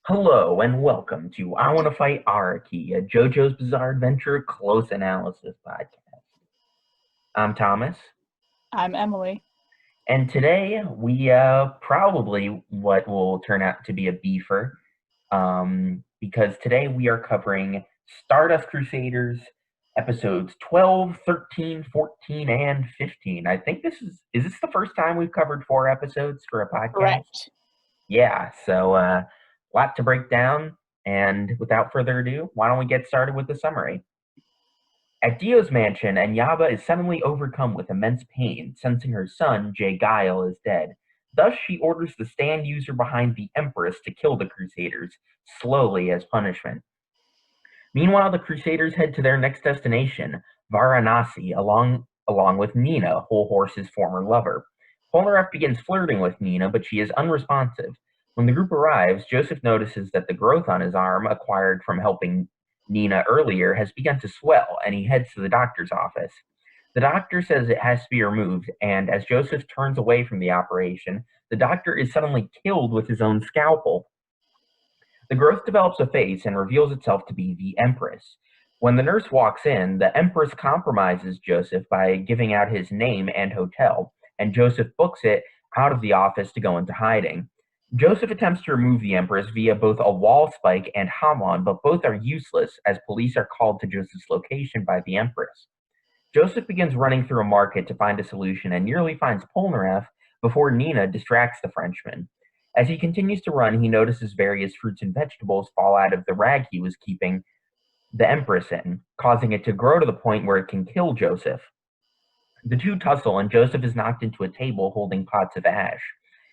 Hello and welcome to I Want to Fight Araki, a JoJo's Bizarre Adventure close analysis podcast. I'm Thomas, I'm Emily. and today we probably what will turn out to be a beefer, because today we are covering Stardust Crusaders episodes 12, 13, 14, and 15. I think is this the first time we've covered 4 episodes for a podcast? Correct. Yeah, so lot to break down. And without further ado, why don't we get started with the summary? At Dio's mansion, Anyaba is suddenly overcome with immense pain, sensing her son, Jay Guile, is dead. Thus, she orders the stand user behind the Empress to kill the Crusaders, slowly as punishment. Meanwhile, the Crusaders head to their next destination, Varanasi, along with Nina, Whole Horse's former lover. Polnareff begins flirting with Nina, but she is unresponsive. When the group arrives, Joseph notices that the growth on his arm, acquired from helping Nina earlier, has begun to swell, and he heads to the doctor's office. The doctor says it has to be removed, and as Joseph turns away from the operation, the doctor is suddenly killed with his own scalpel. The growth develops a face and reveals itself to be the Empress. When the nurse walks in, the Empress compromises Joseph by giving out his name and hotel, and Joseph books it out of the office to go into hiding. Joseph attempts to remove the Empress via both a wall spike and Hamon, but both are useless as police are called to Joseph's location by the Empress. Joseph begins running through a market to find a solution and nearly finds Polnareff before Nina distracts the Frenchman. As he continues to run, he notices various fruits and vegetables fall out of the rag he was keeping the Empress in, causing it to grow to the point where it can kill Joseph. The two tussle, and Joseph is knocked into a table holding pots of ash.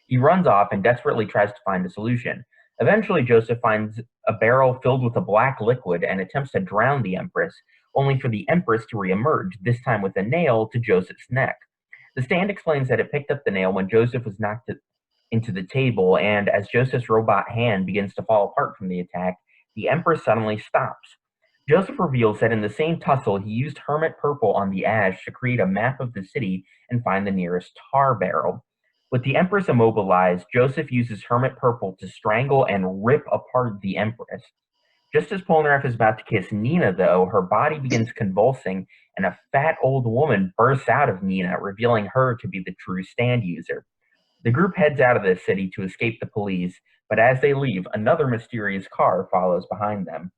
He runs off and desperately tries to find a solution. Eventually, Joseph finds a barrel filled with a black liquid and attempts to drown the Empress, only for the Empress to reemerge, this time with a nail to Joseph's neck. The stand explains that it picked up the nail when Joseph was knocked into the table, and as Joseph's robot hand begins to fall apart from the attack, the Empress suddenly stops. Joseph reveals that in the same tussle, he used Hermit Purple on the ash to create a map of the city and find the nearest tar barrel. With the Empress immobilized, Joseph uses Hermit Purple to strangle and rip apart the Empress. Just as Polnareff is about to kiss Nina, though, her body begins convulsing, and a fat old woman bursts out of Nina, revealing her to be the true stand user. The group heads out of the city to escape the police, but as they leave, another mysterious car follows behind them.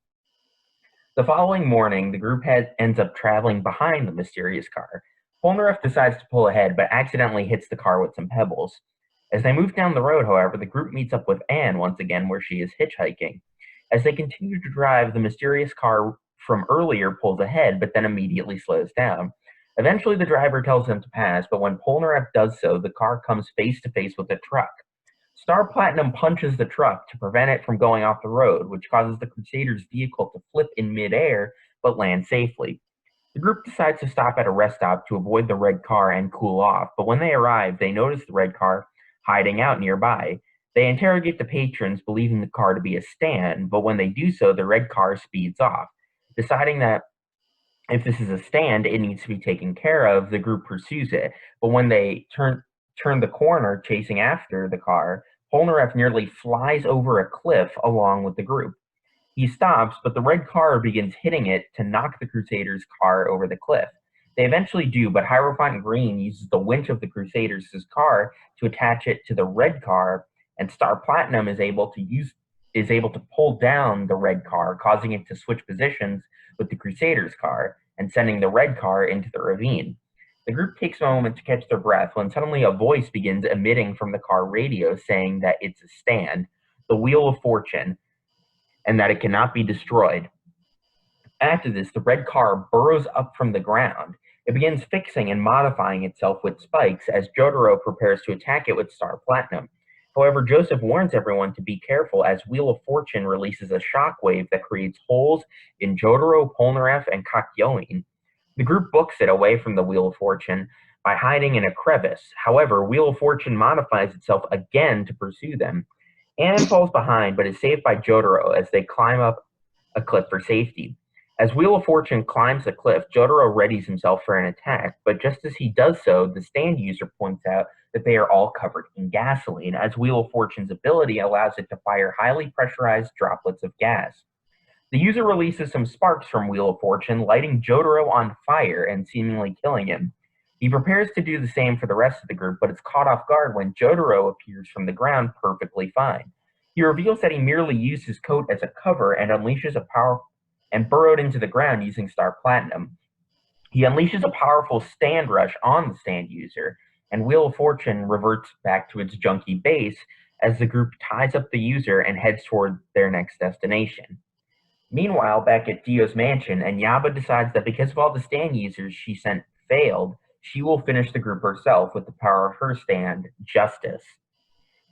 The following morning, the group ends up traveling behind the mysterious car. Polnareff decides to pull ahead, but accidentally hits the car with some pebbles. As they move down the road, however, the group meets up with Anne once again where she is hitchhiking. As they continue to drive, the mysterious car from earlier pulls ahead, but then immediately slows down. Eventually, the driver tells them to pass, but when Polnareff does so, the car comes face to face with a truck. Star Platinum punches the truck to prevent it from going off the road, which causes the Crusaders' vehicle to flip in midair but land safely. The group decides to stop at a rest stop to avoid the red car and cool off, but when they arrive, they notice the red car hiding out nearby. They interrogate the patrons, believing the car to be a stand, but when they do so, the red car speeds off. Deciding that if this is a stand, it needs to be taken care of, the group pursues it, but when they turn the corner chasing after the car, Polnareff nearly flies over a cliff along with the group. He stops, but the red car begins hitting it to knock the Crusaders' car over the cliff. They eventually do, but Hierophant Green uses the winch of the Crusaders' car to attach it to the red car, and Star Platinum is able to pull down the red car, causing it to switch positions with the Crusaders' car and sending the red car into the ravine. The group takes a moment to catch their breath when suddenly a voice begins emitting from the car radio saying that it's a stand, the Wheel of Fortune, and that it cannot be destroyed. After this, the red car burrows up from the ground. It begins fixing and modifying itself with spikes as Jotaro prepares to attack it with Star Platinum. However, Joseph warns everyone to be careful as Wheel of Fortune releases a shockwave that creates holes in Jotaro, Polnareff, and Kakyoin. The group books it away from the Wheel of Fortune by hiding in a crevice. However, Wheel of Fortune modifies itself again to pursue them. Anne falls behind but is saved by Jotaro as they climb up a cliff for safety. As Wheel of Fortune climbs the cliff, Jotaro readies himself for an attack, but just as he does so, the stand user points out that they are all covered in gasoline, as Wheel of Fortune's ability allows it to fire highly pressurized droplets of gas. The user releases some sparks from Wheel of Fortune, lighting Jotaro on fire and seemingly killing him. He prepares to do the same for the rest of the group, but is caught off guard when Jotaro appears from the ground perfectly fine. He reveals that he merely used his coat as a cover and unleashes a power and burrowed into the ground using Star Platinum. He unleashes a powerful stand rush on the stand user, and Wheel of Fortune reverts back to its junky base as the group ties up the user and heads toward their next destination. Meanwhile, back at Dio's mansion, Anyaba decides that because of all the stand users she sent failed, she will finish the group herself with the power of her stand, Justice.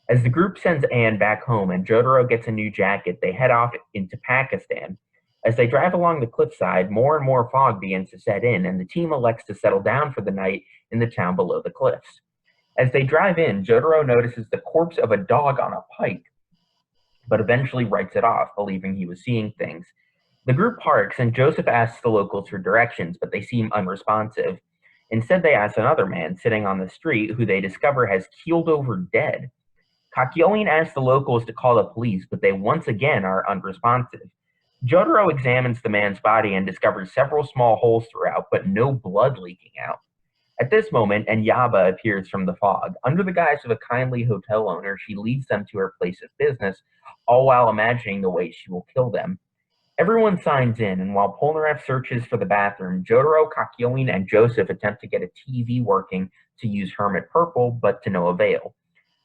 As the group sends Anne back home and Jotaro gets a new jacket, they head off into Pakistan. As they drive along the cliffside, more and more fog begins to set in, and the team elects to settle down for the night in the town below the cliffs. As they drive in, Jotaro notices the corpse of a dog on a pike, but eventually writes it off, believing he was seeing things. The group parks, and Joseph asks the locals for directions, but they seem unresponsive. Instead, they ask another man sitting on the street, who they discover has keeled over dead. Kakyoin asks the locals to call the police, but they once again are unresponsive. Jotaro examines the man's body and discovers several small holes throughout, but no blood leaking out. At this moment, Enyaba appears from the fog. Under the guise of a kindly hotel owner, she leads them to her place of business, all while imagining the way she will kill them. Everyone signs in, and while Polnareff searches for the bathroom, Jotaro, Kakyoin, and Joseph attempt to get a TV working to use Hermit Purple, but to no avail.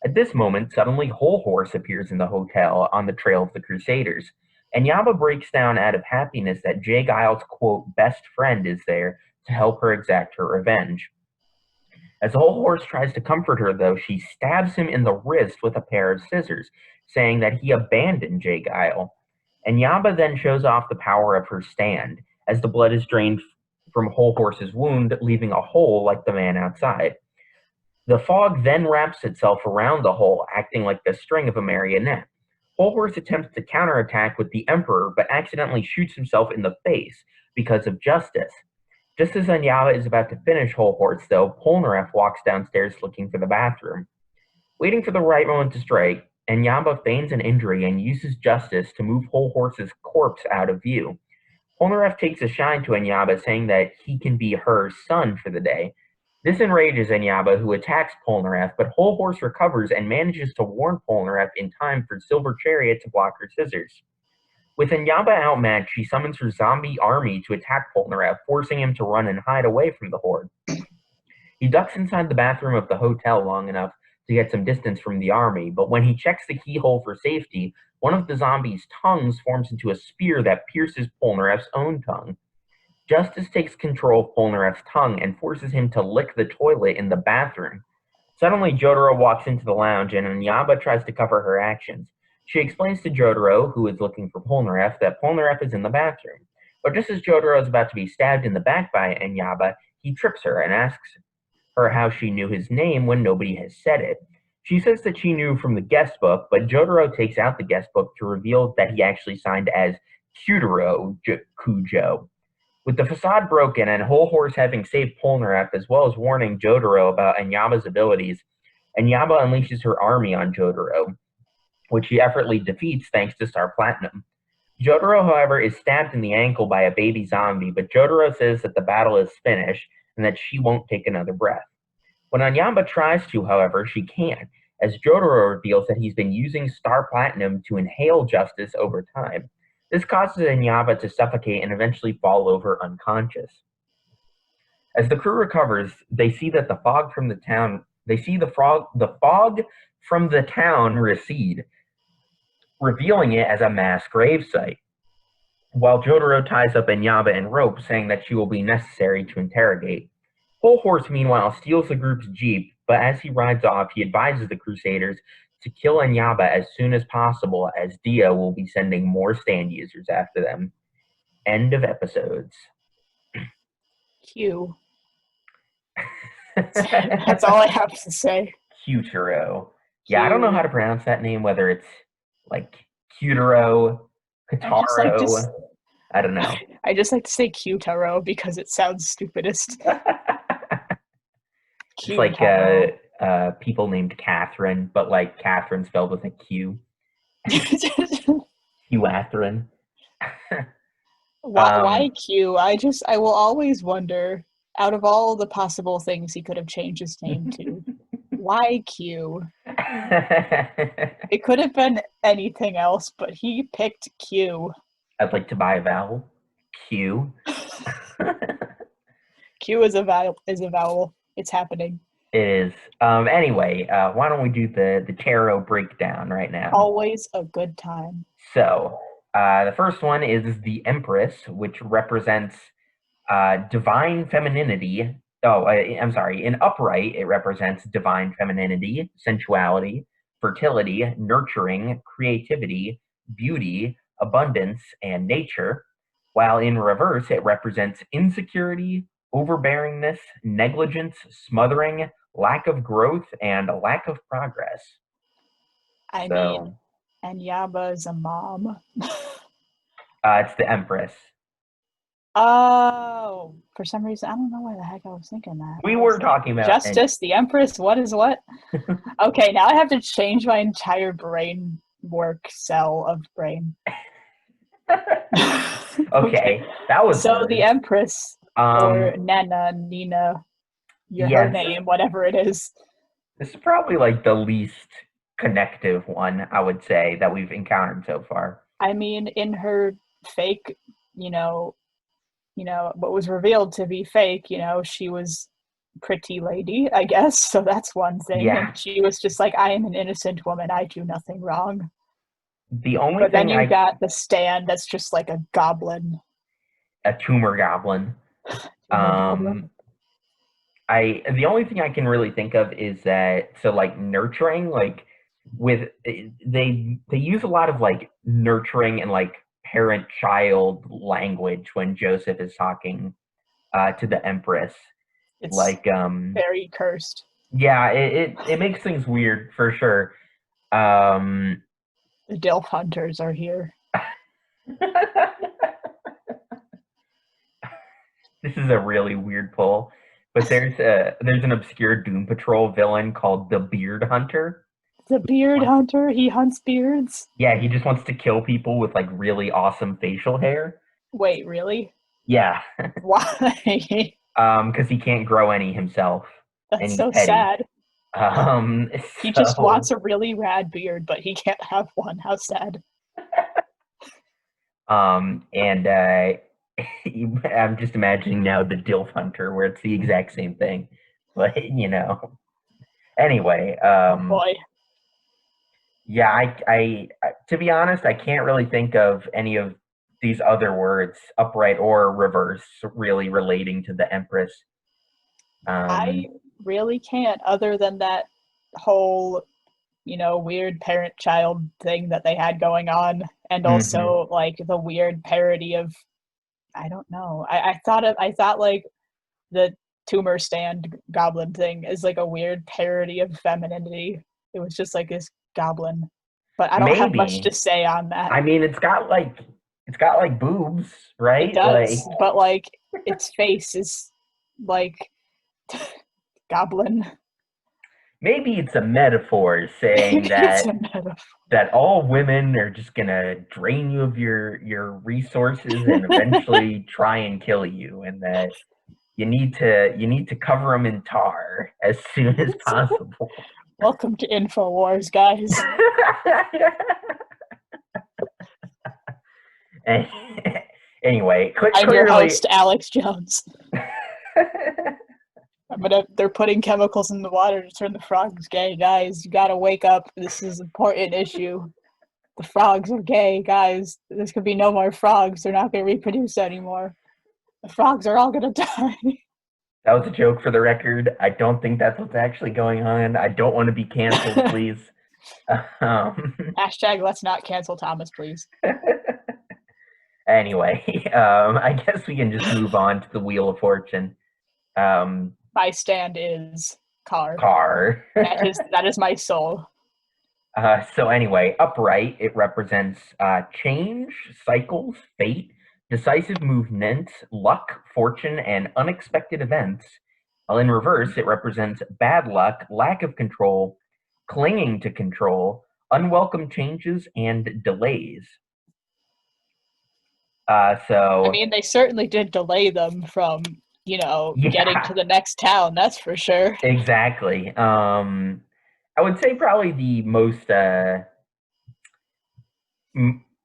At this moment, suddenly Whole Horse appears in the hotel on the trail of the Crusaders. Enyaba breaks down out of happiness that Jay Giles' quote, best friend is there to help her exact her revenge. As Whole Horse tries to comfort her, though, she stabs him in the wrist with a pair of scissors, saying that he abandoned Jay Guile. Enyaba then shows off the power of her stand, as the blood is drained from Whole Horse's wound, leaving a hole like the man outside. The fog then wraps itself around the hole, acting like the string of a marionette. Whole Horse attempts to counterattack with the Emperor, but accidentally shoots himself in the face because of Justice. Just as Enyaba is about to finish Whole Horse, though, Polnareff walks downstairs looking for the bathroom. Waiting for the right moment to strike, Enyaba feigns an injury and uses Justice to move Whole Horse's corpse out of view. Polnareff takes a shine to Enyaba, saying that he can be her son for the day. This enrages Enyaba, who attacks Polnareff, but Whole Horse recovers and manages to warn Polnareff in time for Silver Chariot to block her scissors. With Enyaba outmatched, she summons her zombie army to attack Polnareff, forcing him to run and hide away from the horde. He ducks inside the bathroom of the hotel long enough to get some distance from the army, but when he checks the keyhole for safety, one of the zombies' tongues forms into a spear that pierces Polnareff's own tongue. Justice takes control of Polnareff's tongue and forces him to lick the toilet in the bathroom. Suddenly, Jotaro walks into the lounge, and Enyaba tries to cover her actions. She explains to Jotaro, who is looking for Polnareff, that Polnareff is in the bathroom. But just as Jotaro is about to be stabbed in the back by Enyaba, he trips her and asks her how she knew his name when nobody has said it. She says that she knew from the guest book, but Jotaro takes out the guest book to reveal that he actually signed as Kyutaro Kujo. With the facade broken and Whole Horse having saved Polnareff, as well as warning Jotaro about Enyaba's abilities, Enyaba unleashes her army on Jotaro, which he effortlessly defeats thanks to Star Platinum. Jotaro, however, is stabbed in the ankle by a baby zombie, but Jotaro says that the battle is finished and that she won't take another breath. When Enyaba tries to, however, she can't, as Jotaro reveals that he's been using Star Platinum to inhale Justice over time. This causes Enyaba to suffocate and eventually fall over unconscious. As the crew recovers, they see that the fog from the town recede, revealing it as a mass gravesite. While Jotaro ties up Enyaba in rope, saying that she will be necessary to interrogate. Whole Horse, meanwhile, steals the group's jeep, but as he rides off, he advises the Crusaders to kill Enyaba as soon as possible, as Dio will be sending more stand users after them. End of episodes. Q. That's all I have to say. Kyutaro. Yeah, I don't know how to pronounce that name, whether it's like Kyutaro, Kataro. I don't know. I just like to say Q-Taro because it sounds stupidest. It's like Q-Taro. people named Catherine, but like Catherine spelled with a Q. Catherine. Why Q? I will always wonder, out of all the possible things he could have changed his name to, why Q? It could have been anything else, but he picked Q. I'd like to buy a vowel. Q. Q is a vowel. Is a vowel. It's happening. It is. Anyway, why don't we do the tarot breakdown right now? Always a good time. So, the first one is the Empress, which represents divine femininity. Oh, I'm sorry. In upright, it represents divine femininity, sensuality, fertility, nurturing, creativity, beauty, abundance, and nature. While in reverse, it represents insecurity, overbearingness, negligence, smothering, lack of growth, and a lack of progress. I mean, So, and Yaba is a mom. it's the Empress. Oh, for some reason, I don't know why the heck I was thinking that. We I was were like, talking about Justice, the Empress, what is what? Okay, now I have to change my entire brain work cell of brain. Okay, that was So hard. the Empress, Um, or Nana, Nina, her yes, name, whatever it is. this is probably like the least connective one, I would say, that we've encountered so far. I mean, in her fake, you know, what was revealed to be fake, she was pretty lady, I guess. So that's one thing. Yeah, And she was just like, I am an innocent woman. I do nothing wrong. the only But then thing you got the stand that's just like a goblin. a tumor goblin. Tumor goblin. Um, the only thing I can really think of is that, so like nurturing, like with they use a lot of like nurturing and like parent child language when Joseph is talking to the Empress. It's Like very cursed. yeah, it makes things weird for sure. Um, The Dilf Hunters are here. this is a really weird pull, but there's an obscure Doom Patrol villain called the Beard Hunter. The Beard Wants- Hunter, he hunts beards. Yeah, he just wants to kill people with like really awesome facial hair. Wait, really? Yeah, Why? because he can't grow any himself, and That's he's so petty. sad. Um, He just so wants a really rad beard, but he can't have one. How sad. and I'm just imagining now the Dilf Hunter, where it's the exact same thing, but you know. Anyway, Oh boy. yeah, to be honest, I can't really think of any of these other words, upright or reverse, really relating to the Empress. Um, I really can't, other than that whole, weird parent child thing that they had going on. And mhm. also like the weird parody of, I don't know. I thought like the tumor stand goblin thing is like a weird parody of femininity. It was just like this goblin. But I don't have much to Maybe. say on that. I mean, it's got like boobs, It right? Like does, but like its face is like goblin. maybe it's a metaphor saying Maybe it's a metaphor. that all women are just gonna drain you of your resources and eventually try and kill you, and that you need to cover them in tar as soon as possible. Welcome to InfoWars, guys. Anyway, I'm your clearly, host, Alex Jones. They're putting chemicals in the water to turn the frogs gay, guys. You gotta wake up. This is an important issue. The frogs are gay, guys. There's gonna be no more frogs. They're not gonna reproduce anymore. The frogs are all gonna die. that was a joke for the record. I don't think that's what's actually going on. I don't want to be canceled, please. Um, Hashtag let's not cancel Thomas, please. anyway, I guess we can just move on to the Wheel of Fortune. My stand is car. Car. That is my soul. So anyway, upright, it represents change, cycles, fate, decisive movements, luck, fortune, and unexpected events. While in reverse, it represents bad luck, lack of control, clinging to control, unwelcome changes, and delays. I So mean, they certainly did delay them from, getting yeah, to the next town, that's for sure. exactly. I would say probably the most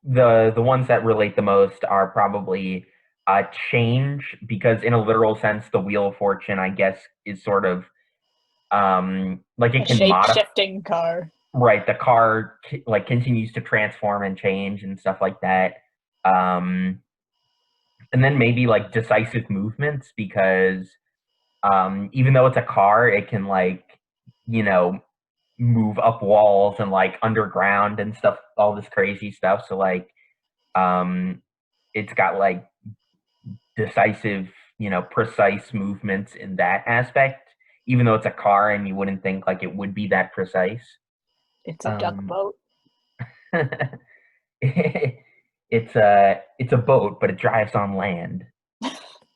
the ones that relate the most are probably change, because in a literal sense, the Wheel of Fortune, I guess, is sort of like A it can modify. shape-shifting car. Right, the car like continues to transform and change and stuff like that. Um, and then maybe like decisive movements, because even though it's a car, it can like you know move up walls and like underground and stuff, all this crazy stuff. So like um, it's got like decisive, precise movements in that aspect, even though it's a car and you wouldn't think like it would be that precise. It's a duck Um, boat. it's a boat, but it drives on land.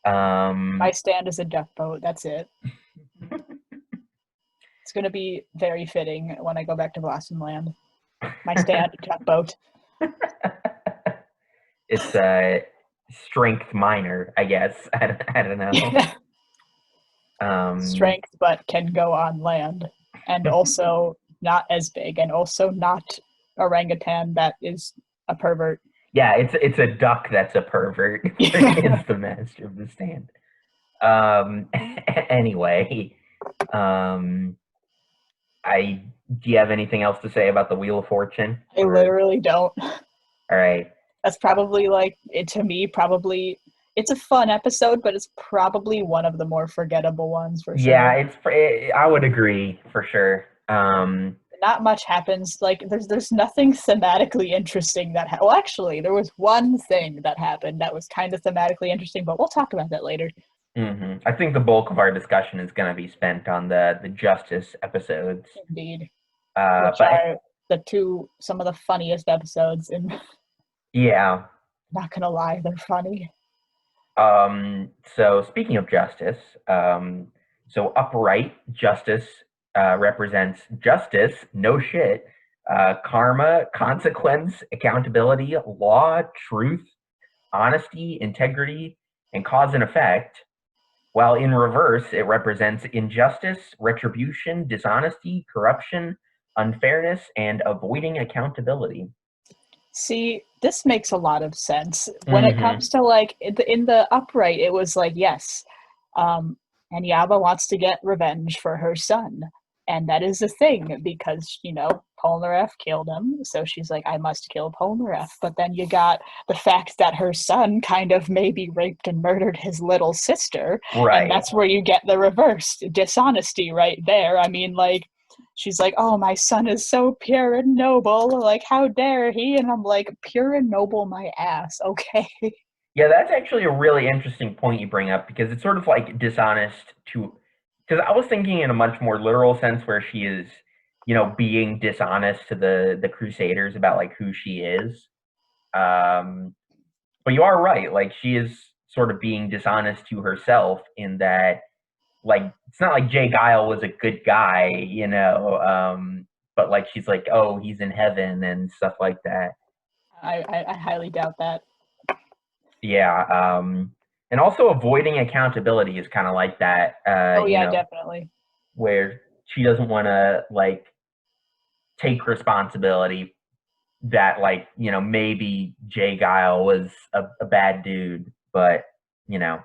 My Um, stand is a duck boat, that's it. It's going to be very fitting when I go back to Blossom Land. My stand, duck boat. it's a strength minor, I guess. I don't know. Um, Strength, but can go on land. And also not as big, and also not orangutan that is a pervert. yeah, it's a duck that's a pervert. It's the master of the stand. Um, anyway, um, I do you have anything else to say about the Wheel of Fortune? I Or literally don't. all right, That's probably to me, probably, it's a fun episode, but it's probably one of the more forgettable ones for yeah, sure. I would agree for sure. Not much happens. Like there's nothing thematically interesting well, actually, there was one thing that happened that was kind of thematically interesting, but we'll talk about that later. I think the bulk of our discussion is going to be spent on the justice episodes. Indeed, which But are some of the funniest episodes, and yeah. not gonna lie, they're funny. So speaking of justice, so upright justice represents justice, no shit, karma, consequence, accountability, law, truth, honesty, integrity, and cause and effect. While in reverse, it represents injustice, retribution, dishonesty, corruption, unfairness, and avoiding accountability. See, this makes a lot of sense when it Mm-hmm. comes to in the upright. It was like, yes, um, and Yaba wants to get revenge for her son, and that is the thing because Polnareff killed him, so she's like, I must kill Polnareff. But then you got the fact that her son kind of maybe raped and murdered his little sister, and Right. that's where you get the reversed dishonesty right there. I mean, like, she's like, oh, my son is so pure and noble, like, how dare he? And I'm like, pure and noble my ass, okay. Yeah, that's actually a really interesting point you bring up, because it's sort of like dishonest to, because I was thinking in a much more literal sense where she is, being dishonest to the Crusaders about like who she is. Um, but you are right, like she is sort of being dishonest to herself in that, like it's not like Jay Guile was a good guy, but like she's like, oh, he's in heaven and stuff like that. I highly doubt that. Yeah, and also avoiding accountability is kind of like that, Oh yeah, definitely. where she doesn't want to like take responsibility that like maybe Jay Guile was a bad dude, but you know,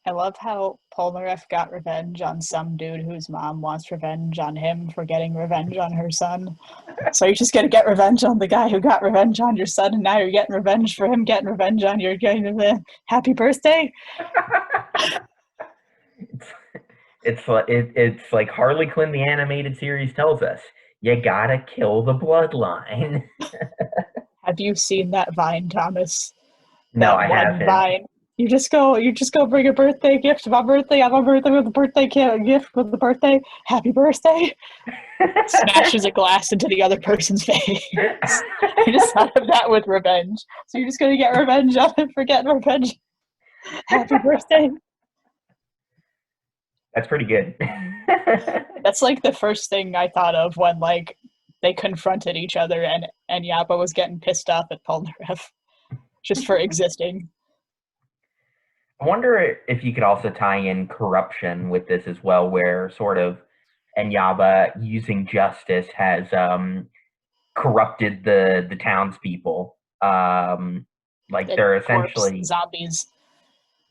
I love how Polnareff got revenge on some dude whose mom wants revenge on him for getting revenge on her son. So you're just gonna get revenge on the guy who got revenge on your son, and now you're getting revenge for him getting revenge on your happy birthday. it's it's like Harley Quinn the animated series tells us, you gotta kill the bloodline. Have you seen that Vine, Thomas? No, That I one haven't. Vine. You just go bring a birthday gift. My birthday. I have a birthday with a birthday gift with the birthday. Happy birthday. smashes a glass into the other person's face. I just thought of that with revenge. So you're just gonna get revenge on him for getting revenge. Happy birthday. That's pretty good. That's like the first thing I thought of when like they confronted each other and Yappa was getting pissed off at Polnareff just for existing. I wonder if you could also tie in corruption with this as well, where sort of Enyaba using justice has corrupted the townspeople. Like The they're corpse essentially zombies.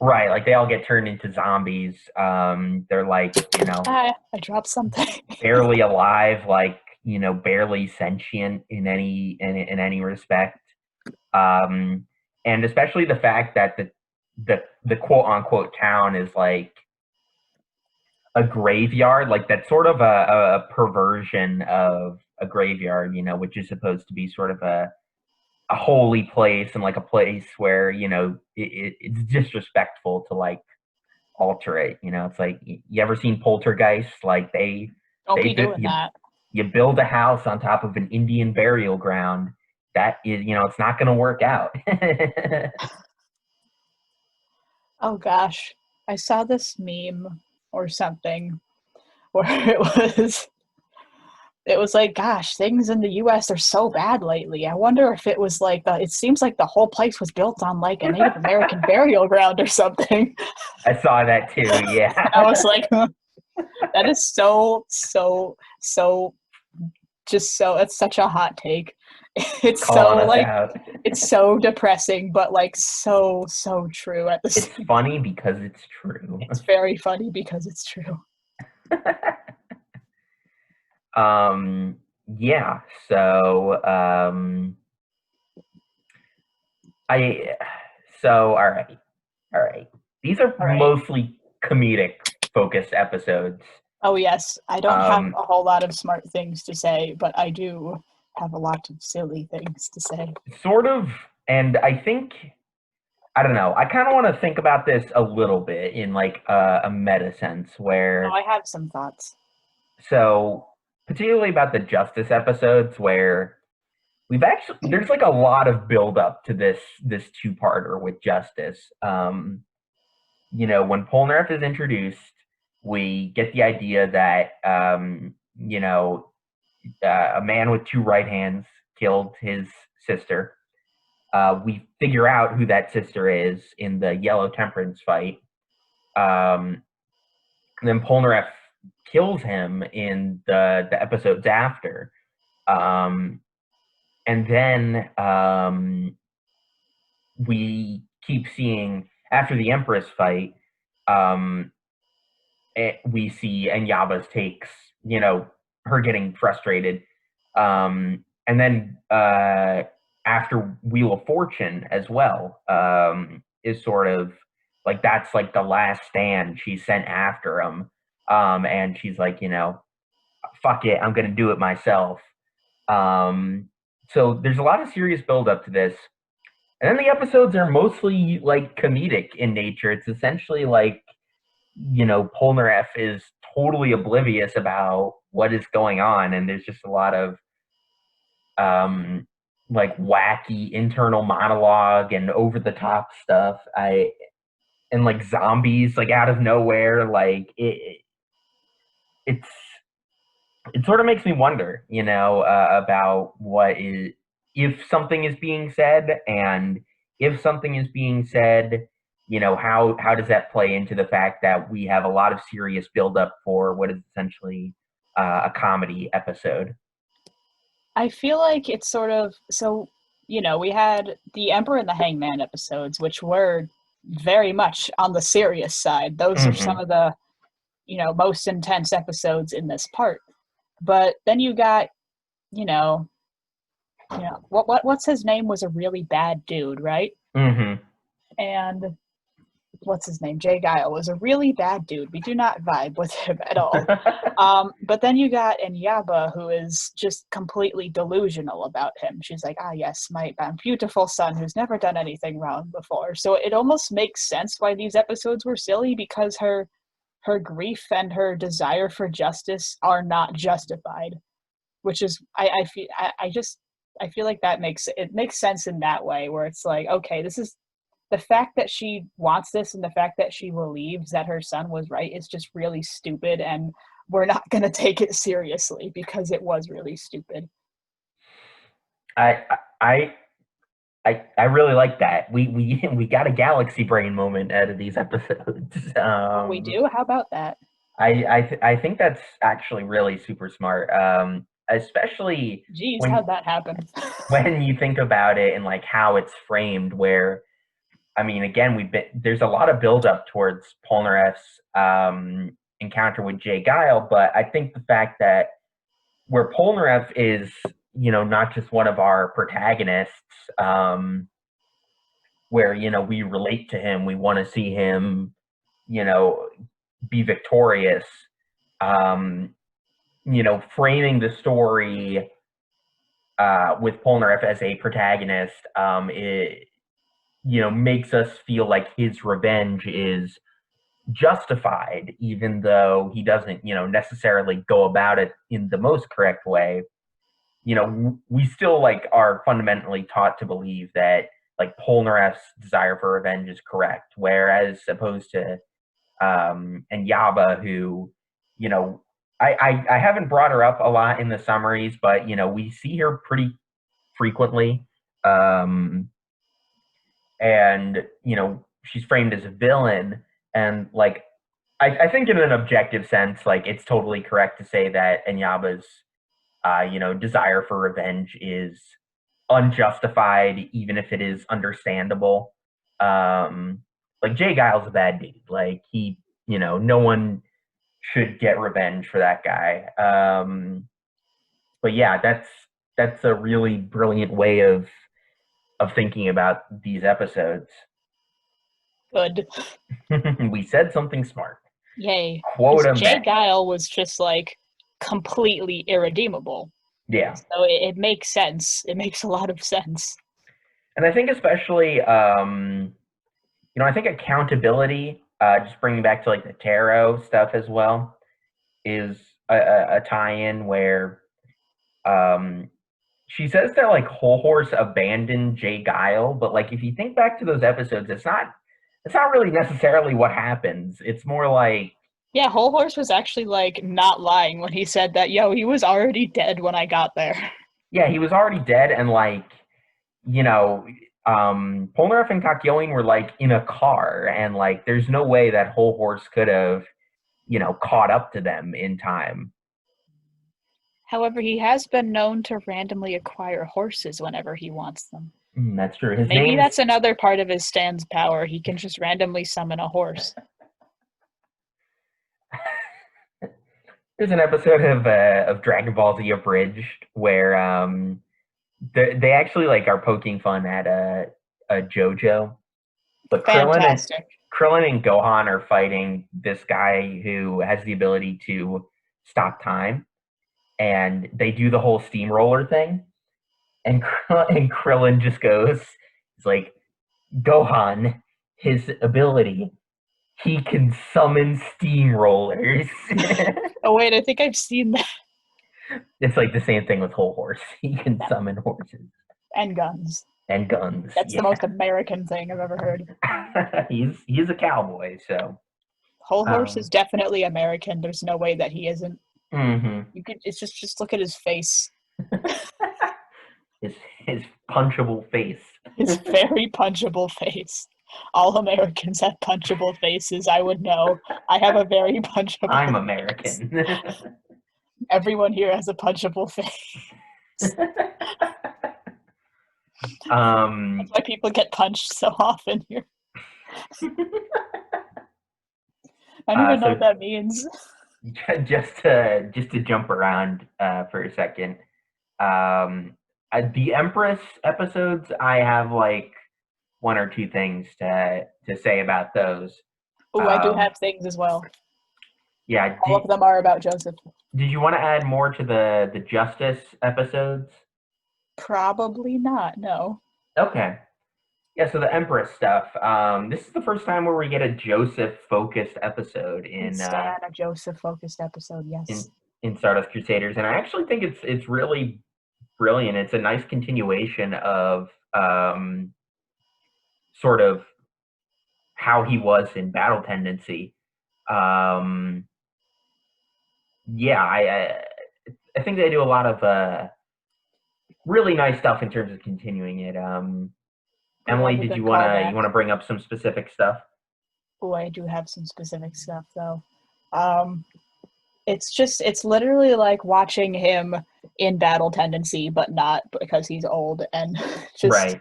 right, like they all get turned into zombies. They're like, I dropped something. barely alive, like, barely sentient in any respect. And especially the fact that the quote unquote town is like a graveyard, like that's sort of a perversion of a graveyard, which is supposed to be sort of a holy place and like a place where, it's disrespectful to like alter it. It's like, you ever seen Poltergeist? Like Don't they be doing that. you build a house on top of an Indian burial ground. That is, it's not going to work out. Oh gosh. I saw this meme or something where it was like, gosh, things in the US are so bad lately. I wonder if it was like it seems like the whole place was built on like a Native American burial ground or something. I saw that too. And Yeah. I was like, that is so just so it's such a hot take. It's Calling so us like out. it's so depressing, but like so true at the It's same. funny because it's true. It's very funny because it's true. Yeah. So, I, all right. All right. These are All right. mostly comedic focused episodes. Oh yes, I don't have Um, a whole lot of smart things to say, but I do have a lot of silly things to say. Sort of, and I think, I don't know, I kind of want to think about this a little bit in like a meta sense Oh, where, I have some thoughts. so particularly about the justice episodes where there's like a lot of build up to this two-parter with justice. When Polnareff is introduced, we get the idea that a man with two right hands killed his sister. We figure out who that sister is in the Yellow Temperance fight. And then Polnareff kills him in the episodes after. And then we keep seeing after the Empress fight, we see Enyaba's takes, her getting frustrated. And then after Wheel of Fortune as well, is sort of like that's like the last stand she sent after him. And she's like, fuck it, I'm gonna do it myself. So there's a lot of serious build up to this. And then the episodes are mostly like comedic in nature. It's essentially like, Polnareff is totally oblivious about what is going on, and there's just a lot of like wacky internal monologue and over the top stuff. And like zombies like out of nowhere, like it's it sort of makes me wonder, about what is if something is being said, and if something is being said, how does that play into the fact that we have a lot of serious buildup for what is essentially a comedy episode? I feel like it's sort of so, we had the Emperor and the Hangman episodes, which were very much on the serious side. Those are some Hmm. of the, most intense episodes in this part. But then you got, what's his name was a really bad dude, right? Hmm. And what's his name? Jay Guile was a really bad dude. We do not vibe with him at all. But then you got Enyaba, who is just completely delusional about him. She's like, yes, my beautiful son who's never done anything wrong before. So it almost makes sense why these episodes were silly, because her her grief and her desire for justice are not justified, which is I feel like that makes sense in that way, where it's like, okay, this is the fact that she wants this and the fact that she believes that her son was right is just really stupid, and we're not going to take it seriously because it was really stupid. I I I really like that. We got a galaxy brain moment out of these episodes. Oh, we do? How about that? I think that's actually really super smart. Especially Geez, when how'd that happen? when you think about it and like how it's framed. Where I mean, again, there's a lot of buildup towards Polnareff's encounter with Jay Guile, but I think the fact that where Polnareff is, not just one of our protagonists, where we relate to him, we want to see him, you know, be victorious. Um, framing the story with Polnareff as a protagonist, it makes us feel like his revenge is justified, even though he doesn't necessarily go about it in the most correct way. We still like are fundamentally taught to believe that like Polnareff's desire for revenge is correct, whereas opposed to and Yaba, who you know I haven't brought her up a lot in the summaries, but we see her pretty frequently, and she's framed as a villain, and like I think in an objective sense, like it's totally correct to say that Enyaba's desire for revenge is unjustified, even if it is understandable. Like Jay Giles a bad dude. Like no one should get revenge for that guy. But yeah, that's a really brilliant way of thinking about these episodes. Good. We said something smart. Yay. Quote Because him Jay back. Guile was just like completely irredeemable. Yeah. So it makes sense. It makes a lot of sense. And I think especially I think accountability, just bringing back to like the tarot stuff as well, is a tie-in where um, she says that like Whole Horse abandoned Jay Guile, but like if you think back to those episodes, it's not really necessarily what happens. It's more like Yeah, Whole Horse was actually like not lying when he said that, yo, he was already dead when I got there. yeah, he was already dead, and like you know, Polnareff and Kakyoin were like in a car, and like there's no way that Whole Horse could have caught up to them in time. However, he has been known to randomly acquire horses whenever he wants them. That's true. His Maybe name's that's another part of his Stan's power. He can just randomly summon a horse. there's an episode of Dragon Ball Z Abridged where they actually like are poking fun at a JoJo, but Fantastic. Krillin and Gohan are fighting this guy who has the ability to stop time, and they do the whole steamroller thing, and and Krillin just goes, it's like Gohan, his ability, he can summon steamrollers. Oh wait, I think I've seen that. It's like the same thing with Whole Horse. He can summon horses And guns. and guns. That's the Yeah. most American thing I've ever heard. he's a cowboy, so Whole Horse is definitely American. There's no way that he isn't. mhm. You could just look at his face. his punchable face. His very punchable face. All Americans have punchable faces, I would know. I have a very punchable I'm face. American. Everyone here has a punchable face. That's why people get punched so often here. I don't even know what that means. just to jump around for a second. The Empress episodes, I have like one or two things to say about those. Oh, I do have things as well. Yeah. All of them are about Joseph. Did you want to add more to the Justice episodes? Probably not, no. Okay. Yeah, so the Empress stuff. This is the first time where we get a Joseph-focused episode We stand a Joseph-focused episode, in yes. in Stardust Crusaders, and I actually think it's really brilliant. It's a nice continuation of sort of how he was in Battle Tendency. Um, yeah, I think they do a lot of really nice stuff in terms of continuing it. Ooh, Emily, that's a did good you callback. wanna bring up some specific stuff? Oh, I do have some specific stuff though. Um, it's literally like watching him in Battle Tendency, but not because he's old and just Right.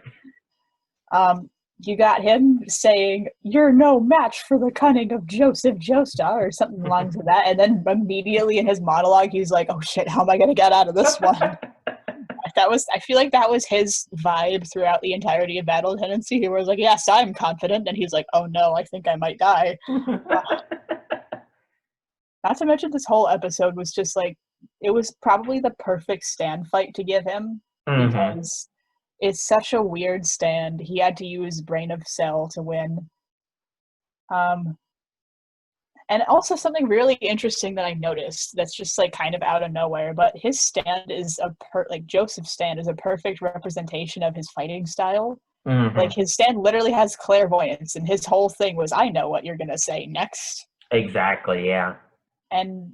um you got him saying, "You're no match for the cunning of Joseph Joestar," or something along to that, and then immediately in his monologue, he's like, "Oh shit, how am I gonna get out of this one?" I feel like that was his vibe throughout the entirety of Battle Tendency. He was like, "Yes, I'm confident," and he's like, "Oh no, I think I might die." Not to mention, this whole episode was just like, it was probably the perfect stand fight to give him hmm because it's such a weird stand. He had to use Brain of Cell to win. Um, and also something really interesting that I noticed that's just like kind of out of nowhere, but his stand is like Joseph's stand is a perfect representation of his fighting style. Like hmm his stand literally has clairvoyance, and his whole thing was, "I know what you're gonna say next." Exactly. Yeah. And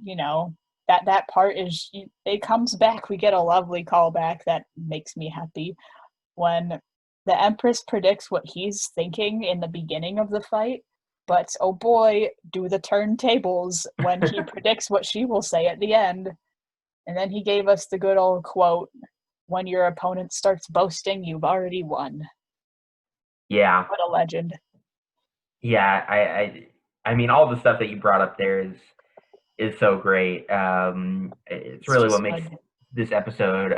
that part is, it comes back. We get a lovely callback that makes me happy when the Empress predicts what he's thinking in the beginning of the fight, but oh boy, do the turntables when he predicts what she will say at the end. And then he gave us the good old quote, "When your opponent starts boasting, you've already won." Yeah. What a legend. Yeah. I mean, all the stuff that you brought up there is so great. It's It's really what just makes good. this episode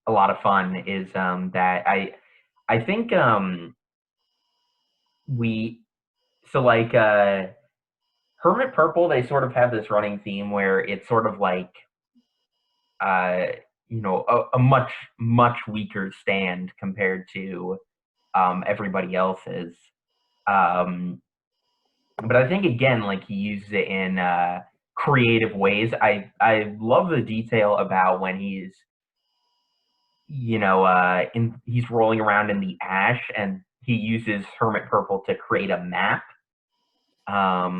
a lot of fun. Is that I think we so like Hermit Purple, they sort of have this running theme where it's sort of like uh, a much weaker stand compared to everybody else's. Um, but I think again, like he uses it in creative ways. I love the detail about when he's rolling around in the ash and he uses Hermit Purple to create a map.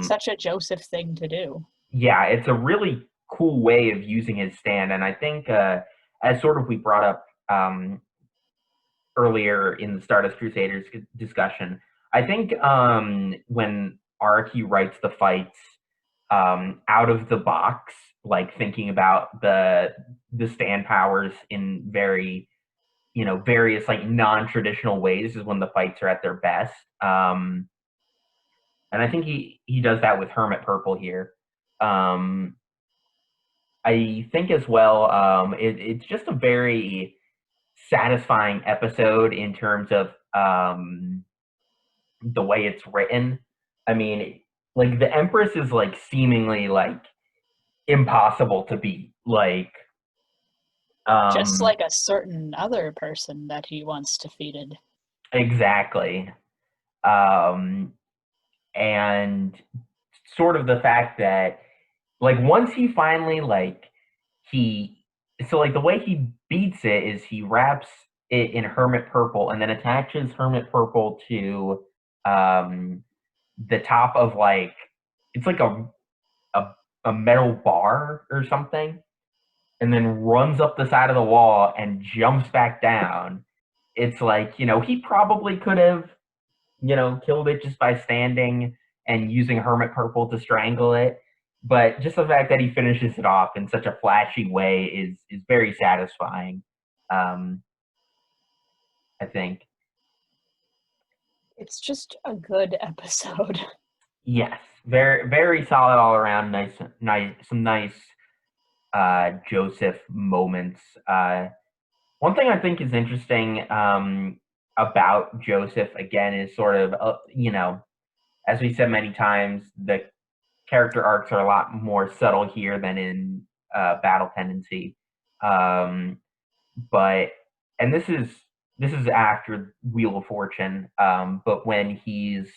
Such a Joseph thing to do. Yeah, it's a really cool way of using his stand, and I think as sort of we brought up earlier in the Stardust Crusaders discussion, I think when Araki writes the fights out of the box, like thinking about the stand powers in very various like non-traditional ways is when the fights are at their best. And I think he does that with Hermit Purple here. Um, I think as well, it's just a very satisfying episode in terms of the way it's written. I mean, like the Empress is like seemingly like impossible to beat. Like, Just um, like a certain other person that he once defeated. exactly. Um, and sort of the fact that like once he finally like he so like the way he beats it is he wraps it in Hermit Purple and then attaches Hermit Purple to um the top of like it's like a, a metal bar or something and then runs up the side of the wall and jumps back down. It's like, he probably could have, killed it just by standing and using Hermit Purple to strangle it. But just the fact that he finishes it off in such a flashy way is very satisfying. Um, I think. It's just a good episode. Yes, very very solid all around. Some nice Joseph moments. One thing I think is interesting about Joseph again is sort of as we said many times, the character arcs are a lot more subtle here than in Battle Tendency. Um, but and this is this is after Wheel of Fortune, but when he's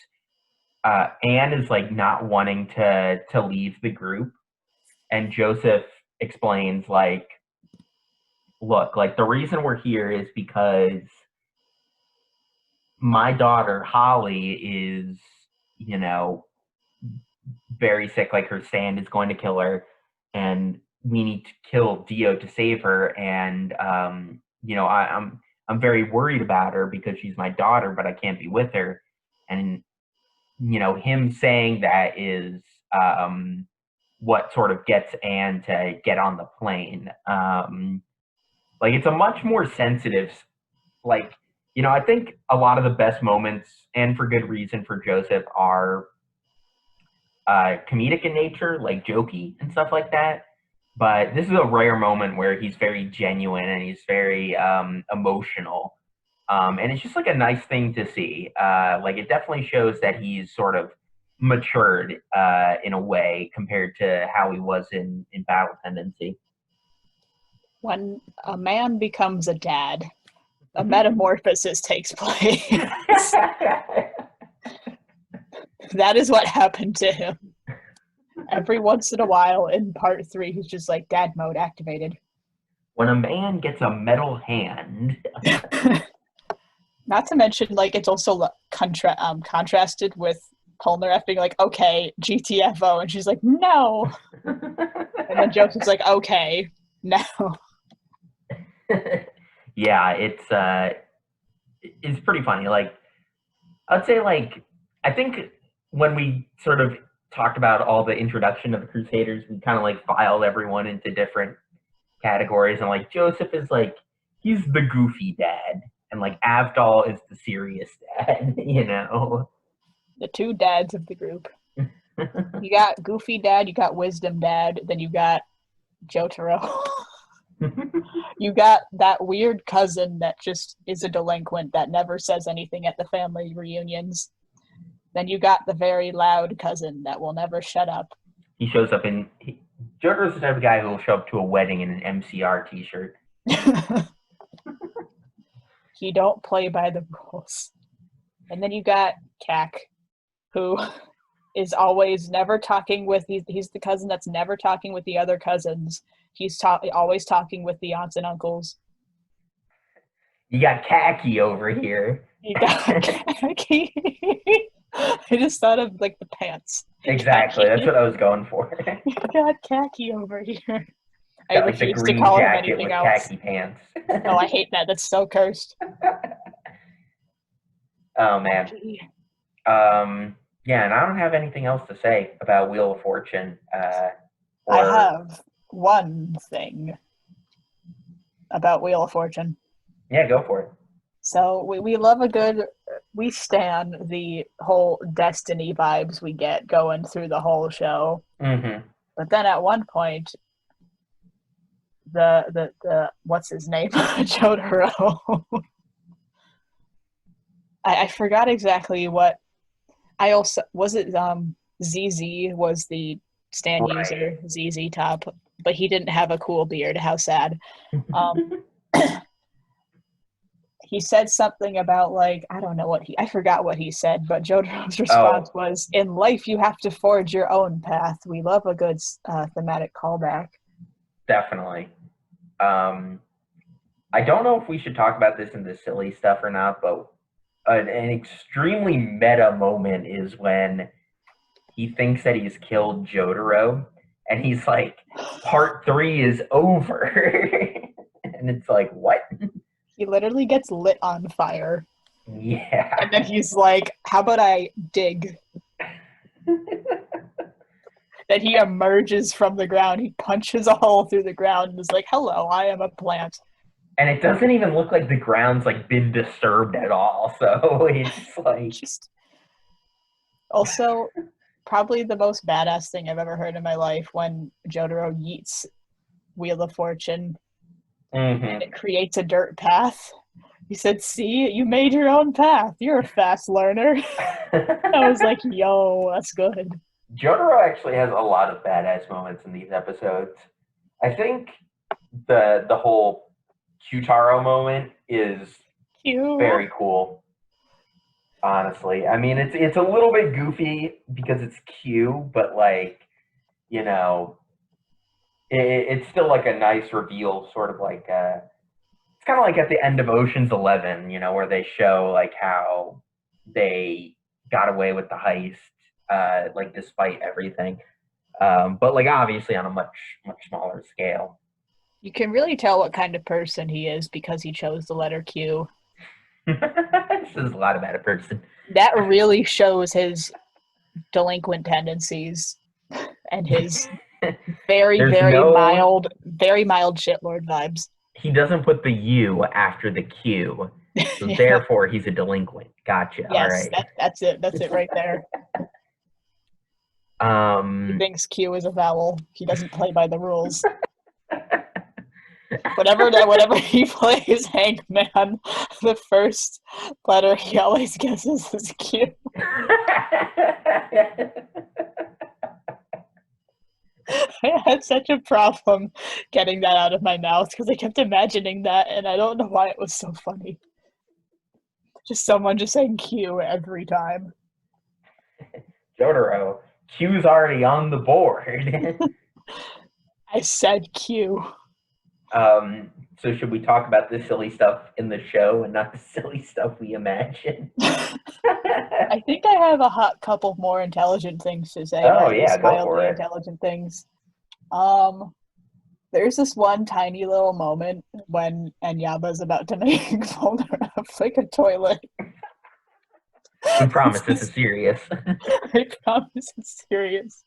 Anne is like not wanting to leave the group, and Joseph explains like, look, like the reason we're here is because my daughter Holly is, you know, very sick, like her stand is going to kill her, and we need to kill Dio to save her. And I'm very worried about her because she's my daughter, but I can't be with her. And him saying that is what sort of gets Anne to get on the plane. Like it's a much more sensitive, like I think a lot of the best moments, and for good reason, for Joseph are comedic in nature, like jokey and stuff like that. But this is a rare moment where he's very genuine and he's very emotional. And it's just like a nice thing to see. Like it definitely shows that he's sort of matured in a way compared to how he was in Battle Tendency. When a man becomes a dad, a metamorphosis takes place. That is what happened to him. Every once in a while in part 3, he's just like, dad mode activated. When a man gets a metal hand. Not to mention, like, it's also contrasted with Polnareff being like, okay, GTFO, and she's like, no. And then Joseph's like, okay, no. Yeah, it's pretty funny. Like, I'd say, like, I think when we sort of talked about all the introduction of the Crusaders, we kind of like filed everyone into different categories, and like Joseph is like, he's the goofy dad, and like Avdol is the serious dad. The two dads of the group. You got goofy dad, you got wisdom dad, then you got Jotaro. You got that weird cousin that just is a delinquent that never says anything at the family reunions. Then you got the very loud cousin that will never shut up. He shows up in... Jotaro's the type of guy who will show up to a wedding in an MCR t-shirt. He don't play by the rules. And then you got Kak, who is always never talking with... He's the cousin that's never talking with the other cousins. He's always talking with the aunts and uncles. You got Khaki over here. You got Khaki. I just thought of, like, the pants. Exactly, Khaki. that's what I was going for. You got Khaki over here. Got, like, the green jacket with khaki pants. No, I hate that. That's so cursed. Oh, man. Yeah, and I don't have anything else to say about Wheel of Fortune. I have one thing about Wheel of Fortune. Yeah, go for it. So we love a good... We stan the whole Destiny vibes we get going through the whole show. Mm-hmm. But then at one point, the what's his name? Jotaro. I forgot exactly what... I also... Was it ZZ was the stand user, ZZ Top, but he didn't have a cool beard. How sad. He said something about, like, I don't know I forgot what he said, but Jotaro's response was, in life you have to forge your own path. We love a good thematic callback. Definitely. I don't know if we should talk about this in the silly stuff or not, but an extremely meta moment is when he thinks that he's killed Jotaro, and he's like, part 3 is over. And it's like, what? He literally gets lit on fire. Yeah. And then he's like, how about I dig? Then he emerges from the ground. He punches a hole through the ground and is like, hello, I am a plant. And it doesn't even look like the ground's like been disturbed at all. So it's like... Also, probably the most badass thing I've ever heard in my life, when Jotaro yeets Wheel of Fortune. Mm-hmm. And it creates a dirt path. He said, see, you made your own path. You're a fast learner. I was like, yo, that's good. Jotaro actually has a lot of badass moments in these episodes. I think the whole Kyutaro moment is Q. Very cool. Honestly, I mean, it's a little bit goofy because it's Q, but like, you know, it's still like a nice reveal, sort of like it's kind of like at the end of Ocean's 11, where they show like how they got away with the heist, like despite everything, but like obviously on a much smaller scale. You can really tell what kind of person he is because he chose the letter Q. This is a lot about a person. That really shows his delinquent tendencies and his very, There's very no. mild shitlord vibes. He doesn't put the U after the Q, so Yeah. therefore he's a delinquent. Gotcha. All Yes, right. that's it. That's it right there. He Um. thinks Q is a vowel. He doesn't play by the rules. Whenever he plays Hangman, the first letter he always guesses is Q. I had such a problem getting that out of my mouth because I kept imagining that, and I don't know why it was so funny. Just someone just saying Q every time. Jotaro, Q's already on the board. I said Q. So should we talk about the silly stuff in the show and not the silly stuff we imagine? I think I have a hot couple more intelligent things to say, or Oh at yeah, least go for mildly it. intelligent things. Um, there's this one tiny little moment when Anyaba's about to make Polnareff like a toilet. We promise this is serious. I promise it's serious.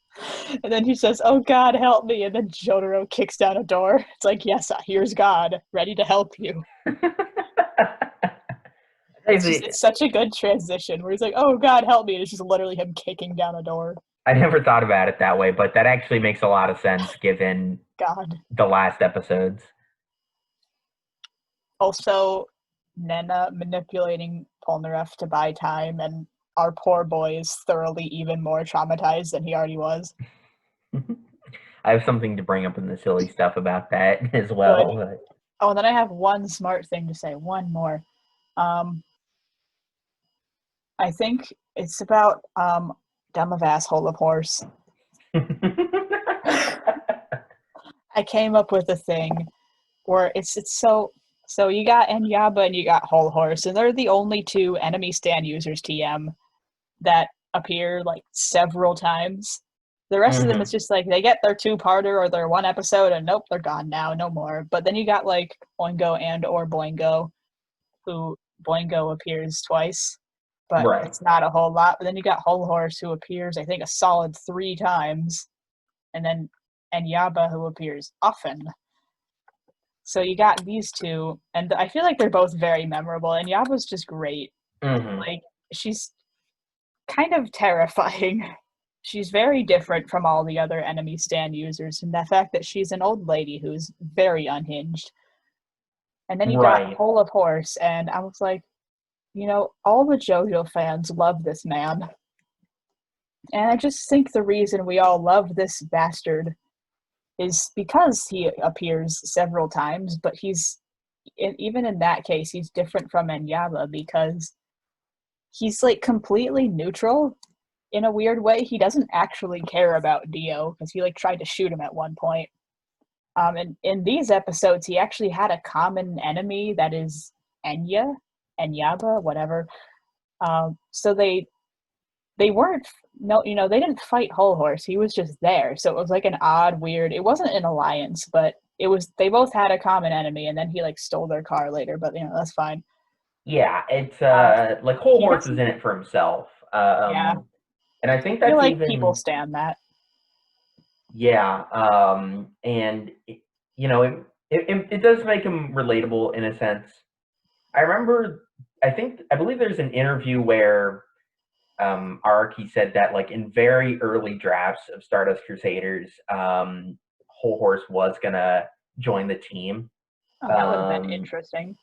And then he says, "Oh God, help me!" And then Jotaro kicks down a door. It's like, "Yes, here's God, ready to help you." It's such a good transition where he's like, "Oh God, help me!" And it's just literally him kicking down a door. I never thought about it that way, but that actually makes a lot of sense given God. the last episodes. Also, Nena manipulating Polnareff to buy time, and our poor boy is thoroughly even more traumatized than he already was. I have something to bring up in the silly stuff about that as Good. well. But Oh, and then I have one smart thing to say. One more. I think it's about dumb of asshole of horse. I came up with a thing where it's so you got Enyaba and you got Whole Horse, and they're the only two enemy stand users TM that appear like several times. The rest of them is just like they get their two-parter or their one episode and nope, they're gone now, no more. But then you got like Boingo and or Boingo, who Boingo appears twice, but right. it's not a whole lot. But then you got Whole Horse who appears I think a solid 3 times, and then Enyaba who appears often. So you got these two, and I feel like they're both very memorable. And Yaba's just great. Like she's kind of terrifying. She's very different from all the other enemy stand users, and the fact that she's an old lady who's very unhinged. And then you got Whole of Horse, and I was like, all the JoJo fans love this man. And I just think the reason we all love this bastard is because he appears several times, but even in that case, he's different from Enyaba because he's like completely neutral in a weird way. He doesn't actually care about Dio because he like tried to shoot him at one point. And in these episodes, he actually had a common enemy that is Enyaba, whatever. So they weren't they didn't fight Whole Horse. He was just there. So it was like an odd, weird. It wasn't an alliance, but it was. They both had a common enemy, and then he like stole their car later. But that's fine. Yeah, it's like Whole He Horse is doesn't. in it for himself. Yeah, And I think I feel that's like people even stand that. yeah. And it does make him relatable in a sense. I remember, I believe there's an interview where Araki said that like in very early drafts of Stardust Crusaders, Whole Horse was gonna join the team. Oh, that would have been interesting.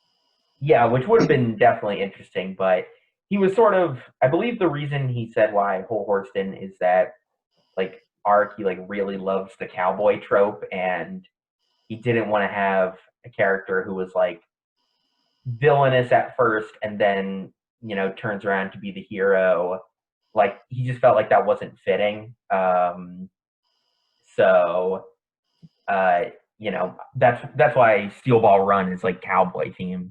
Yeah, which would have been definitely interesting, but he was sort of, I believe the reason he said why Whole Horse didn't is that like Araki like really loves the cowboy trope, and he didn't want to have a character who was like villainous at first and then, turns around to be the hero. Like, he just felt like that wasn't fitting. So, uh, that's why Steel Ball Run is like cowboy themed.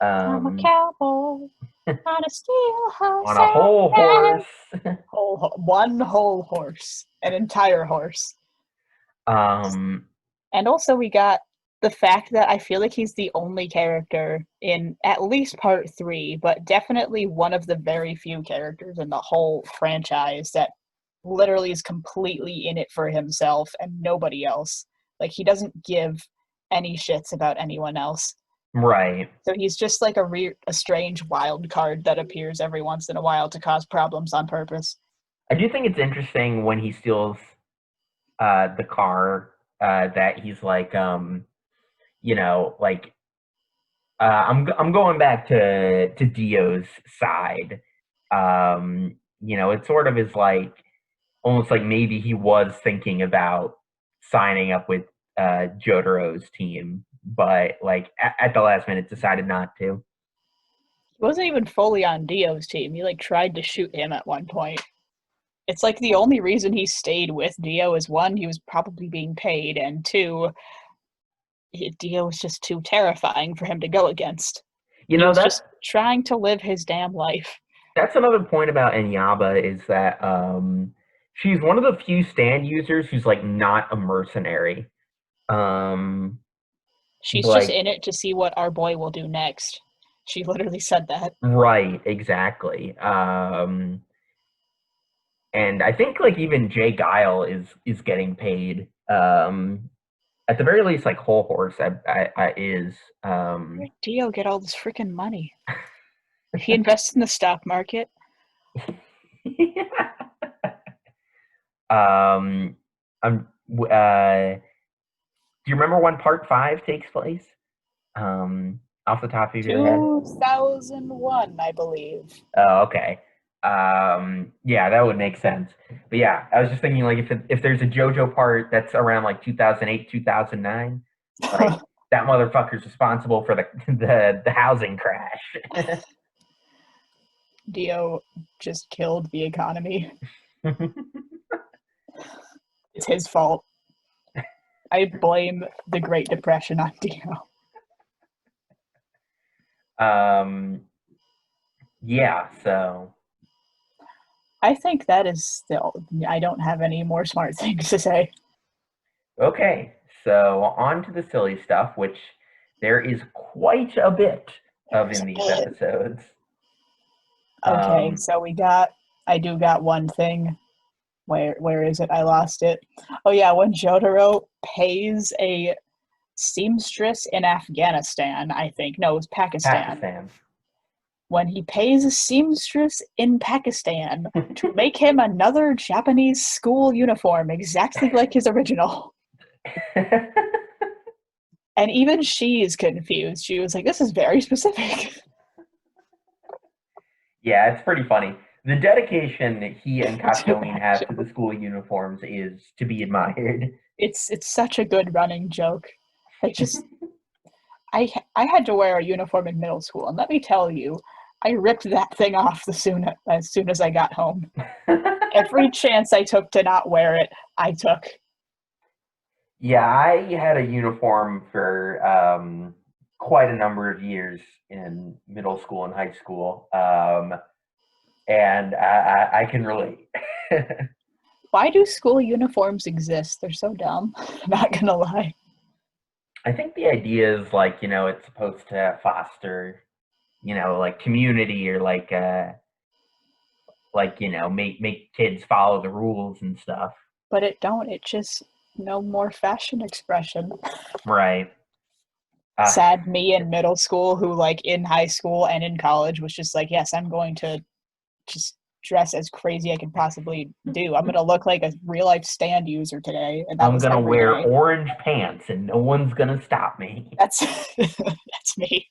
I'm a Um, cowboy on a steel horse. on a whole horse. One whole horse, an entire horse. um, And also, we got the fact that I feel like he's the only character in at least part 3, but definitely one of the very few characters in the whole franchise that literally is completely in it for himself and nobody else. Like, he doesn't give any shits about anyone else. right. So he's just like a strange wild card that appears every once in a while to cause problems on purpose. I do think it's interesting when he steals the car, that he's like, like, I'm going back to Dio's side. It sort of is like almost like maybe he was thinking about signing up with Jotaro's team, but like at the last minute decided not to. He wasn't even fully on Dio's team. He like tried to shoot him at one point. It's like the only reason he stayed with Dio is one, he was probably being paid, and two, Dio was just too terrifying for him to go against. You He know was that's just trying to live his damn life. that's another point about Enyaba is that she's one of the few stand users who's like not a mercenary. Um, She's just like in it to see what our boy will do next. She literally said that. right, exactly. And I think like even Jay Guile is getting paid. At the very least, like Whole Horse is. Where'd Dio get all this freaking money? Did he invest in the stock market? um, I'm. Do you remember when Part 5 takes place? Off the top of your head? 2001, I believe. Oh, okay. Yeah, that would make sense. But yeah, I was just thinking like if there's a JoJo part that's around like 2008, 2009, like that motherfucker's responsible for the the housing crash. Dio just killed the economy. It's his fault. I blame the Great Depression on Dio. Yeah, so I think that is still. I don't have any more smart things to say. okay. So on to the silly stuff, which there is quite a bit of There's in a these bit. episodes. Okay, Um, so I do got one thing. Where is it? I lost it. Oh yeah, when Jotaro pays a seamstress in Afghanistan, I think. No, it was Pakistan. Pakistan. When he pays a seamstress in Pakistan to make him another Japanese school uniform exactly like his original. And even she's confused. She was like, this is very specific. Yeah, it's pretty funny. The dedication that he and To Katsuoin that have to the joke. school uniforms is to be admired. It's such a good running joke. I just I had to wear a uniform in middle school, and let me tell you, I ripped that thing off as soon as I got home. Every chance I took to not wear it, I took. Yeah, I had a uniform for quite a number of years in middle school and high school, and I can relate. Why do school uniforms exist? They're so dumb. Not gonna lie. I think the idea is like, it's supposed to foster, like community or like, make kids follow the rules and stuff. But it don't. It just no more fashion expression. Right. Uh, Sad me in middle school who like in high school and in college was just like, yes, I'm going to just dress as crazy I can possibly do. I'm gonna look like a real life stand user today, and that I'm was gonna every wear day. orange pants and no one's gonna stop me. That's that's me.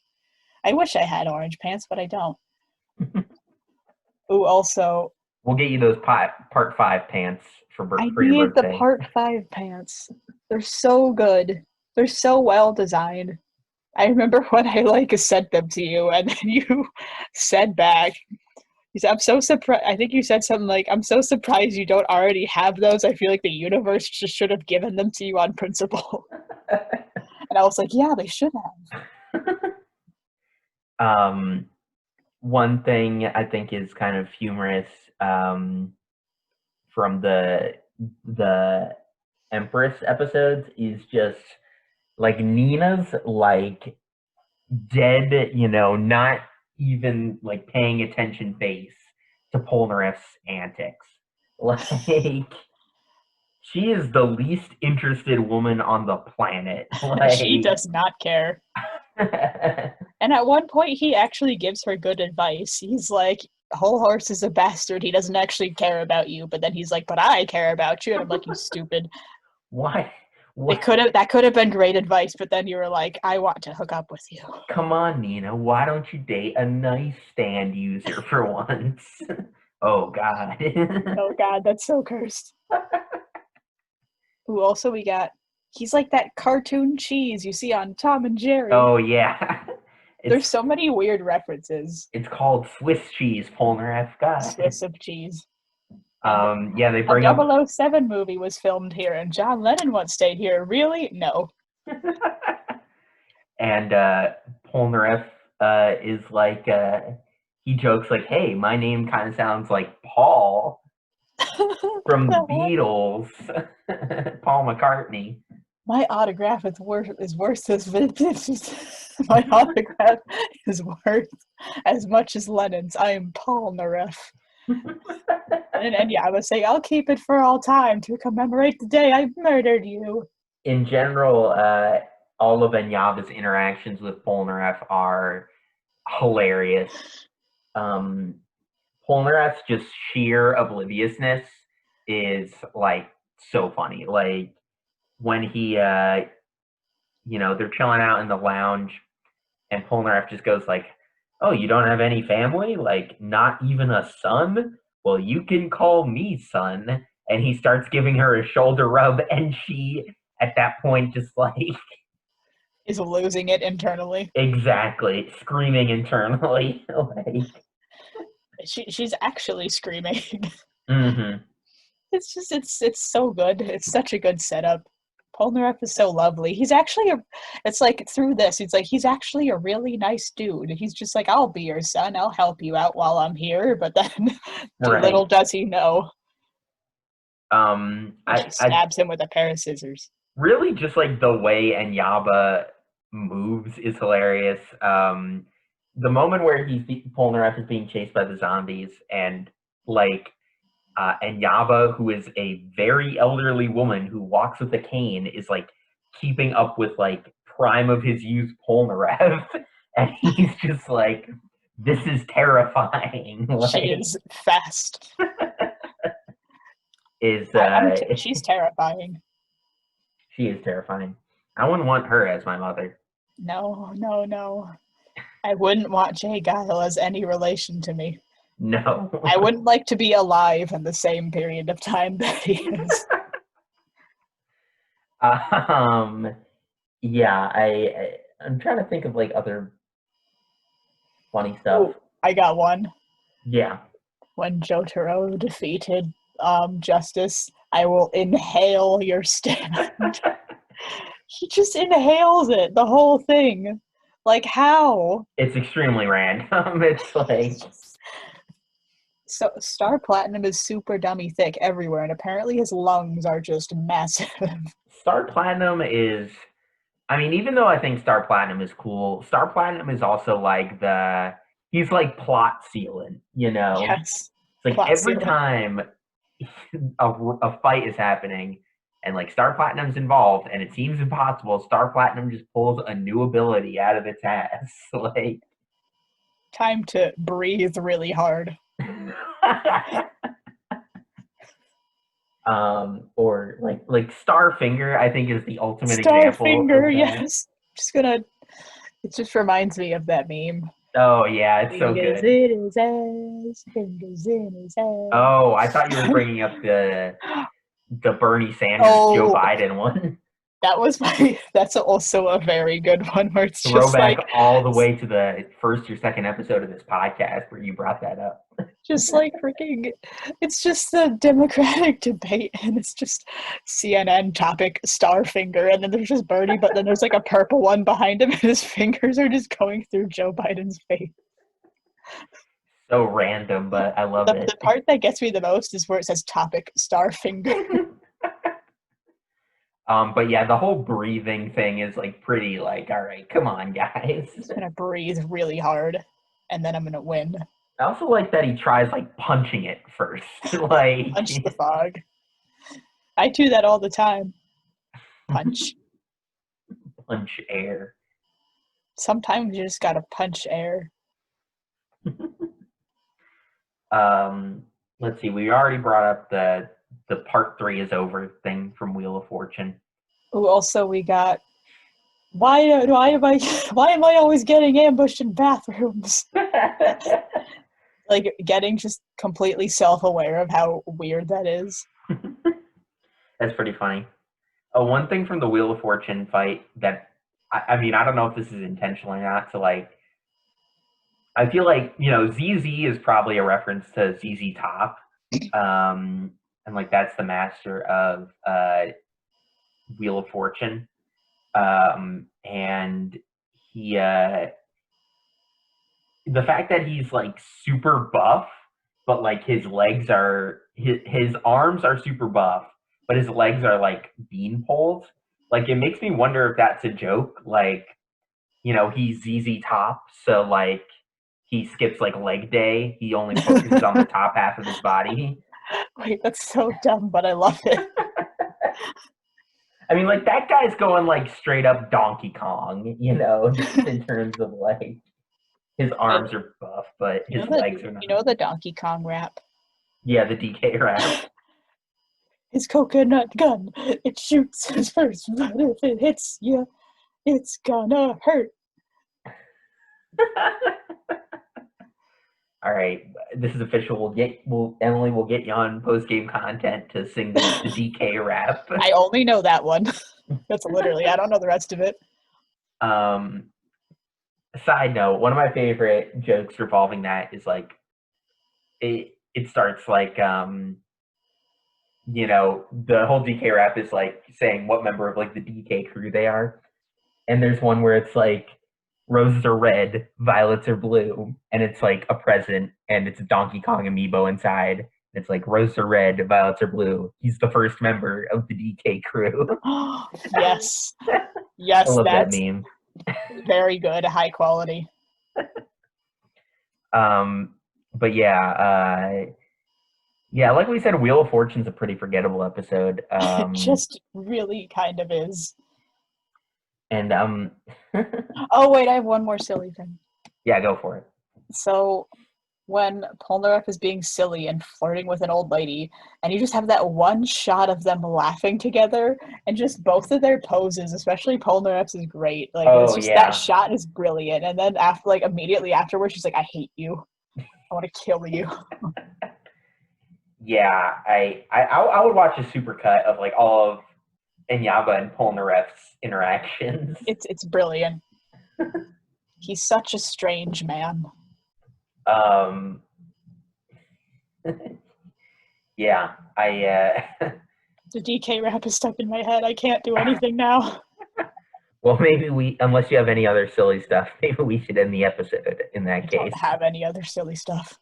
I wish I had orange pants, but I don't. Ooh, also, We'll get you those part 5 pants I for your need the birthday. part 5 pants. They're so good. They're so well designed. I remember when I like sent them to you, and then you said back, you said, "I'm so surprised." I think you said something like, "I'm so surprised you don't already have those. I feel like the universe just should have given them to you on principle." And I was like, "Yeah, they should um, one thing I think is kind of humorous from the Empress episodes is just like Nina's like dead, not even like paying attention face to Polnareff's antics. Like she is the least interested woman on the planet. have." She Like does not care. And at one point, he actually gives her good advice. He's like, "Whole Horse is a bastard. He doesn't actually care about you." But then he's like, "But I care about you." And I'm like, "You stupid." why? That could have been great advice, but then you were like, "I want to hook up with you." Come on, Nina. Why don't you date a nice stand user for once? Oh God. Oh God, that's so cursed. Ooh, also we got, he's like that cartoon cheese you see on Tom and Jerry. Oh yeah. There's It's so many weird references. it's called Swiss cheese, Polnareff. God. Swiss of cheese. And Yeah, they a bring up 007 movie was filmed here, and John Lennon once stayed here. Really? No. and Polnareff is like he jokes like, "Hey, my name kind of sounds like Paul from the Beatles, Paul McCartney." My autograph is worth as my autograph is worth as much as Lennon's. I am Paul Nareff. And yeah, I would say I'll keep it for all time to commemorate the day I murdered you. In general, all of Enyaba's interactions with Polnareff are hilarious. Polnareff's just sheer obliviousness is like so funny. Like when he, they're chilling out in the lounge, and Polnareff just goes like, "Oh, you don't have any family? Like not even a son? Well, you can call me son." And he starts giving her a shoulder rub, and she, at that point, just like Is losing it internally. exactly screaming internally, like. She's actually screaming. Mm-hmm. It's so good. It's such a good setup. Polnareff is so lovely. It's like through this, he's actually a really nice dude. He's just like, "I'll be your son. I'll help you out while I'm here." But then, Right. little does he know, she I stabs him with a pair of scissors. really just like the way Enyaba moves is hilarious. The moment where Polnareff is being chased by the zombies, and like Enyaba, who is a very elderly woman who walks with a cane, is like keeping up with like prime of his youth Polnareff, and he's just like, "This is terrifying." She is fast. She's terrifying. She is terrifying. I wouldn't want her as my mother. No. I wouldn't want Jay Guile as any relation to me. No. I wouldn't like to be alive in the same period of time that he is. Yeah, I'm trying to think of like other funny stuff. Ooh, I got one. Yeah. When Jotaro defeated Justice, "I will inhale your stand." He just inhales it, the whole thing. Like, how? It's extremely random. It's like So Star Platinum is super dummy thick everywhere, and apparently his lungs are just massive. Star Platinum is, I mean, even though I think Star Platinum is cool, Star Platinum is also like he's like plot sealant, Yes. It's like Plot every sealant. time a fight is happening and like Star Platinum's involved and it seems impossible, Star Platinum just pulls a new ability out of its ass. Like Time to breathe really hard. Or like Starfinger, I think is the ultimate example. Starfinger, yes. It just reminds me of that meme. Oh yeah, it's so Fingers good. in his ass, fingers in his ass. Oh, I thought you were bringing up the Bernie Sanders Joe Biden one. That's also a very good one where it's just Throwback like all the way to the first or second episode of this podcast where you brought that up. freaking, it's just the Democratic debate, and it's just CNN topic Starfinger, and then there's just Bernie, but then there's like a purple one behind him, and his fingers are just going through Joe Biden's face. So random, but I love it. The part that gets me the most is where it says topic Starfinger. But yeah, the whole breathing thing is like pretty like, all right, come on, guys. I'm gonna breathe really hard, and then I'm gonna win. I also like that he tries like punching it first. Like Punch the fog. I do that all the time. Punch. Punch air. Sometimes you just gotta punch air. Let's see. We already brought up the part 3 is over thing from Wheel of Fortune. Oh, also we got why am I always getting ambushed in bathrooms? Like getting just completely self-aware of how weird that is. That's pretty funny. Oh, one thing from the Wheel of Fortune fight that I mean, I don't know if this is intentional or not. So like, I feel like, you know, ZZ is probably a reference to ZZ Top. And like that's the master of Wheel of Fortune. And he the fact that he's like super buff, but like his legs are his arms are super buff, but his legs are like bean poles. Like it makes me wonder if that's a joke. Like, you know, he's ZZ Top, so like he skips like leg day. He only focuses on the top half of his body. Wait, that's so dumb, but I love it. I mean, like that guy's going like straight up Donkey Kong, you know, just in terms of like his arms are buff, but his legs are not. You know the Donkey Kong rap? Yeah, the DK rap. His coconut gun, it shoots his first, but if it hits you, it's gonna hurt. All right, this is official. Emily will get you on post game content to sing the DK rap. I only know that one. That's literally, I don't know the rest of it. Side note, one of my favorite jokes revolving that is like it starts like you know, the whole DK rap is like saying what member of like the DK crew they are. And there's one where it's like roses are red, violets are blue, and it's like a present and it's a Donkey Kong amiibo inside. And it's like roses are red, violets are blue. He's the first member of the DK crew. Yes. Yes, I love that that's meme. very good, high quality. But yeah, yeah, like we said, Wheel of Fortune's a pretty forgettable episode. It just really kind of is. And Oh wait, I have one more silly thing. Yeah, go for it. So when Polnareff is being silly and flirting with an old lady, and you just have that one shot of them laughing together, and just both of their poses, especially Polnareff's, is great. Like it's just that shot is brilliant. And then after, like immediately afterwards, she's like, "I hate you. I want to kill you." Yeah, I would watch a supercut of like all of Enyaba and Polnareff's interactions. It's brilliant. He's such a strange man. Yeah, The DK rap is stuck in my head. I can't do anything now. Well, maybe unless you have any other silly stuff, maybe we should end the episode in that case. I don't have any other silly stuff.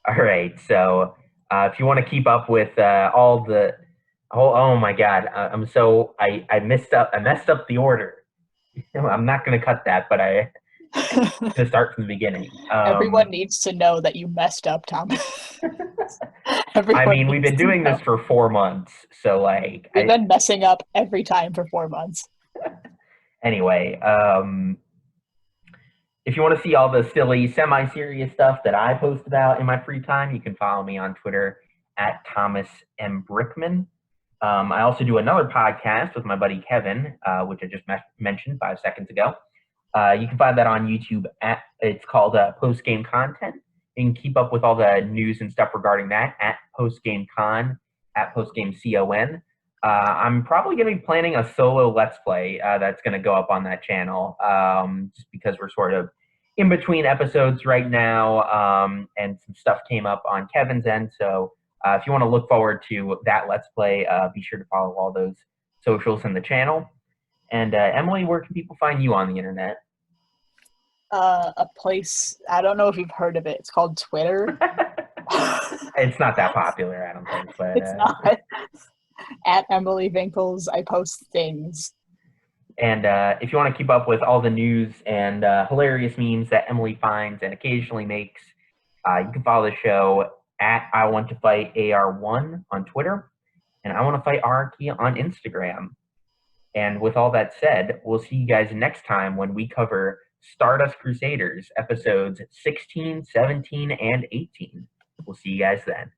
All right, so if you want to keep up with all the, oh my God, I messed up the order. I'm not going to cut that, but to start from the beginning. Everyone needs to know that you messed up, Thomas. I mean, we've been doing this for 4 months, so like we've been messing up every time for 4 months. Anyway, if you want to see all the silly, semi-serious stuff that I post about in my free time, you can follow me on Twitter at Thomas M. Brickman. I also do another podcast with my buddy Kevin, which I just mentioned 5 seconds ago. You can find that on YouTube. It's called Post Game Content. You can keep up with all the news and stuff regarding that at Post Game Con, at Post Game CON. I'm probably going to be planning a solo Let's Play that's going to go up on that channel, just because we're sort of in between episodes right now, and some stuff came up on Kevin's end. So if you want to look forward to that Let's Play, be sure to follow all those socials in the channel. And Emily, where can people find you on the internet? A place, I don't know if you've heard of it. It's called Twitter. It's not that popular, I don't think. But It's not. At Emily Winkles, I post things. And if you want to keep up with all the news and hilarious memes that Emily finds and occasionally makes, you can follow the show at iwanttofightar1 on Twitter, and I Want to Fight Araki on Instagram. And with all that said, we'll see you guys next time when we cover Stardust Crusaders, episodes 16, 17, and 18. We'll see you guys then.